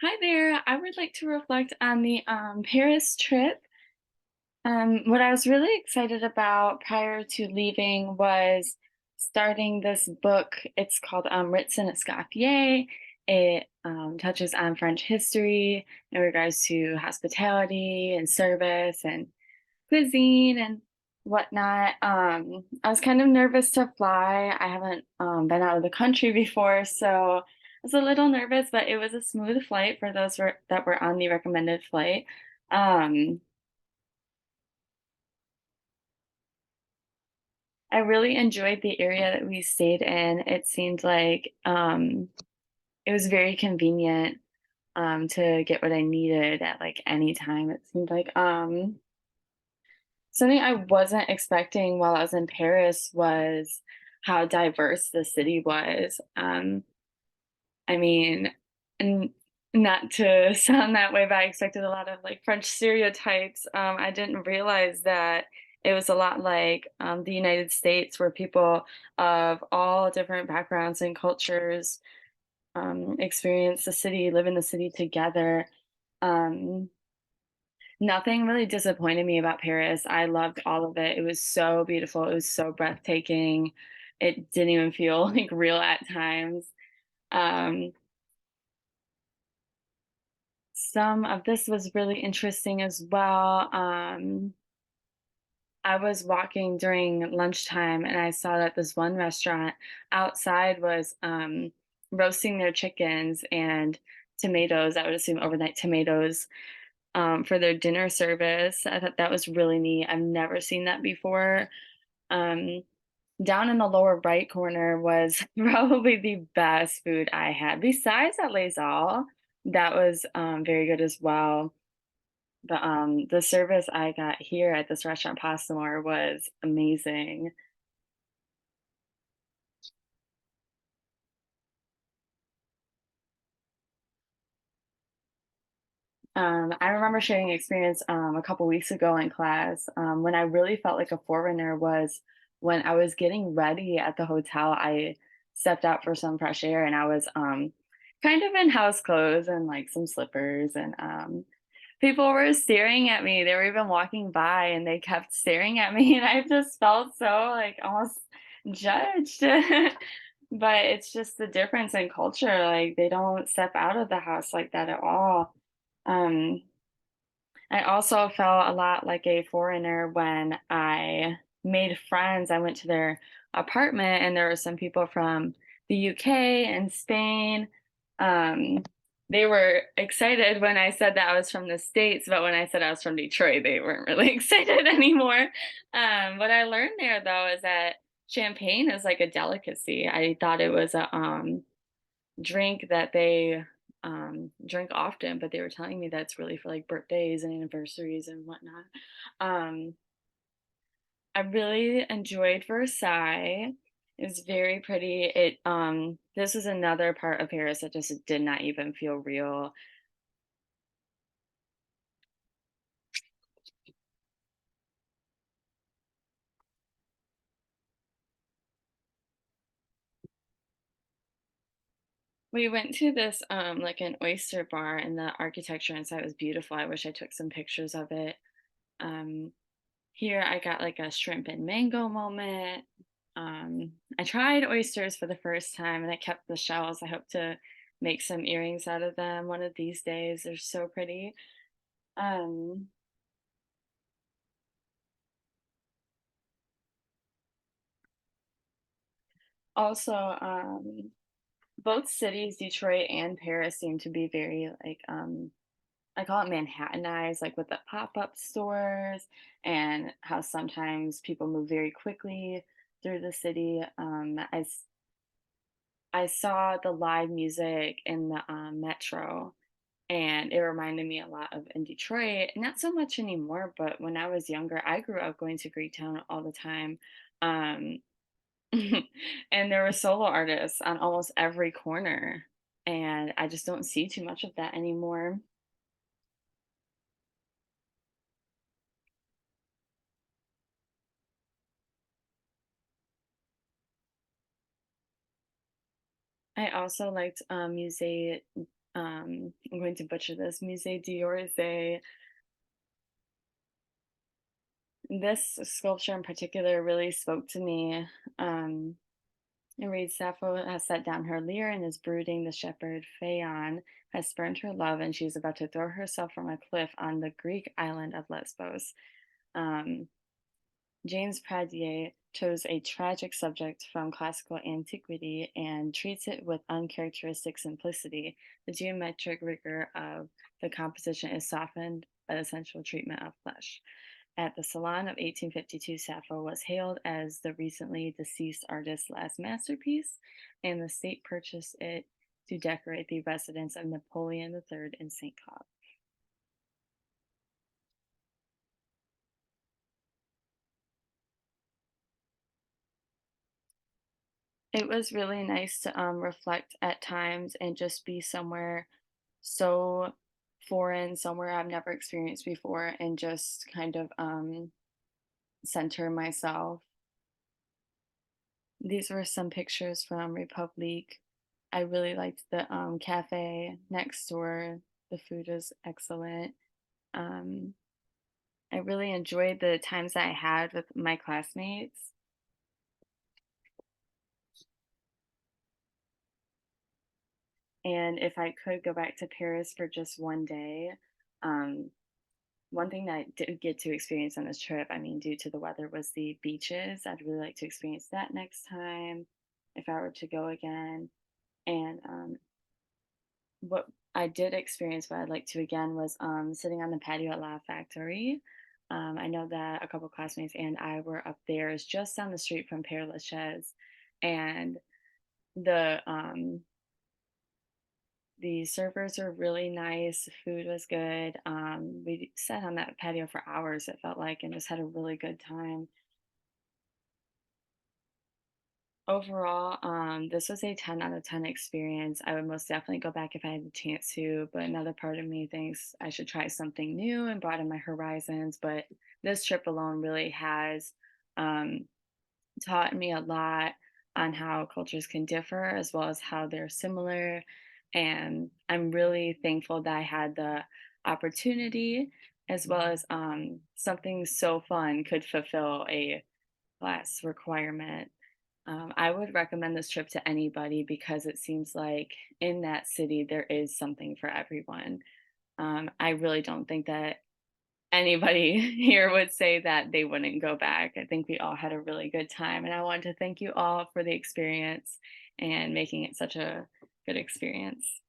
Hi there. I would like to reflect on the Paris trip. What I was really excited about prior to leaving was starting this book. It's called Ritz and Escoffier. It touches on French history in regards to hospitality and service and cuisine and whatnot. I was kind of nervous to fly. I haven't been out of the country before, so I was a little nervous, but it was a smooth flight for that were on the recommended flight. Um, I really enjoyed the area that we stayed in. It seemed like it was very convenient to get what I needed at like any time. It seemed like something I wasn't expecting while I was in Paris was how diverse the city was. I mean, and not to sound that way, but I expected a lot of like French stereotypes. I didn't realize that it was a lot like the United States, where people of all different backgrounds and cultures experience the city, live in the city together. Um, Nothing really disappointed me about Paris. I loved all of it. It was so beautiful. It was so breathtaking. It didn't even feel like real at times. Um, some of this was really interesting as well. I was walking during lunchtime and I saw that this one restaurant outside was roasting their chickens and tomatoes. I would assume overnight tomatoes for their dinner service. I thought that was really neat. I've never seen that before. Um, Down in the lower right corner was probably the best food I had, besides at Les Halles. That was very good as well. The service I got here at this restaurant, Pastamore, was amazing. I remember sharing an experience a couple weeks ago in class when I really felt like a foreigner was when I was getting ready at the hotel. I stepped out for some fresh air and I was kind of in house clothes and like some slippers and people were staring at me. They were even walking by and they kept staring at me and I just felt so like almost judged. But it's just the difference in culture. Like they don't step out of the house like that at all. Um, I also felt a lot like a foreigner when I made friends. I went to their apartment and there were some people from the UK and Spain. Um, they were excited when I said that I was from the States, but when I said I was from Detroit, they weren't really excited anymore. What I learned there though is that champagne is like a delicacy. I thought it was a drink that they drink often, but they were telling me that's really for like birthdays and anniversaries and whatnot. Um, I really enjoyed Versailles. It was very pretty. This is another part of Paris that just did not even feel real. We went to this like an oyster bar and the architecture inside was beautiful. I wish I took some pictures of it. Um, Here I got like a shrimp and mango moment. I tried oysters for the first time and I kept the shells. I hope to make some earrings out of them one of these days. They're so pretty. Um, Also, both cities, Detroit and Paris, seem to be very like I call it Manhattanized, like with the pop-up stores and how sometimes people move very quickly through the city. I saw the live music in the metro, and it reminded me a lot of in Detroit. Not so much anymore, but when I was younger, I grew up going to Greektown all the time. Um, and there were solo artists on almost every corner, and I just don't see too much of that anymore. I also liked Musée I'm going to butcher this, Musée d'Orsay. This sculpture in particular really spoke to me. Um, it reads, Sappho has set down her lyre and is brooding. The shepherd Phaon has spurned her love, and she is about to throw herself from a cliff on the Greek island of Lesbos. Um, James Pradier chose a tragic subject from classical antiquity and treats it with uncharacteristic simplicity. The geometric rigor of the composition is softened by the sensual treatment of flesh. At the Salon of 1852, Sappho was hailed as the recently deceased artist's last masterpiece, and the state purchased it to decorate the residence of Napoleon III in St. Cloud. It was really nice to reflect at times and just be somewhere so foreign, somewhere I've never experienced before, and just kind of center myself. These were some pictures from Republique. I really liked the cafe next door. The food was excellent. Um, I really enjoyed the times I had with my classmates. And if I could go back to Paris for just one day, um, one thing that I didn't get to experience on this trip, I mean, due to the weather, was the beaches. I'd really like to experience that next time if I were to go again. And what I did experience, what I'd like to again, was sitting on the patio at La Factory. I know that a couple classmates and I were up there. It's just down the street from Père Lachaise, and the the servers were really nice. The food was good. We sat on that patio for hours, it felt like, and just had a really good time. Overall, this was a 10 out of 10 experience. I would most definitely go back if I had the chance to, but another part of me thinks I should try something new and broaden my horizons. But this trip alone really has um, taught me a lot on how cultures can differ as well as how they're similar. And I'm really thankful that I had the opportunity as well as something so fun could fulfill a class requirement. I would recommend this trip to anybody because it seems like in that city there is something for everyone. I really don't think that anybody here would say that they wouldn't go back. I think we all had a really good time, and I want to thank you all for the experience and making it such a good experience.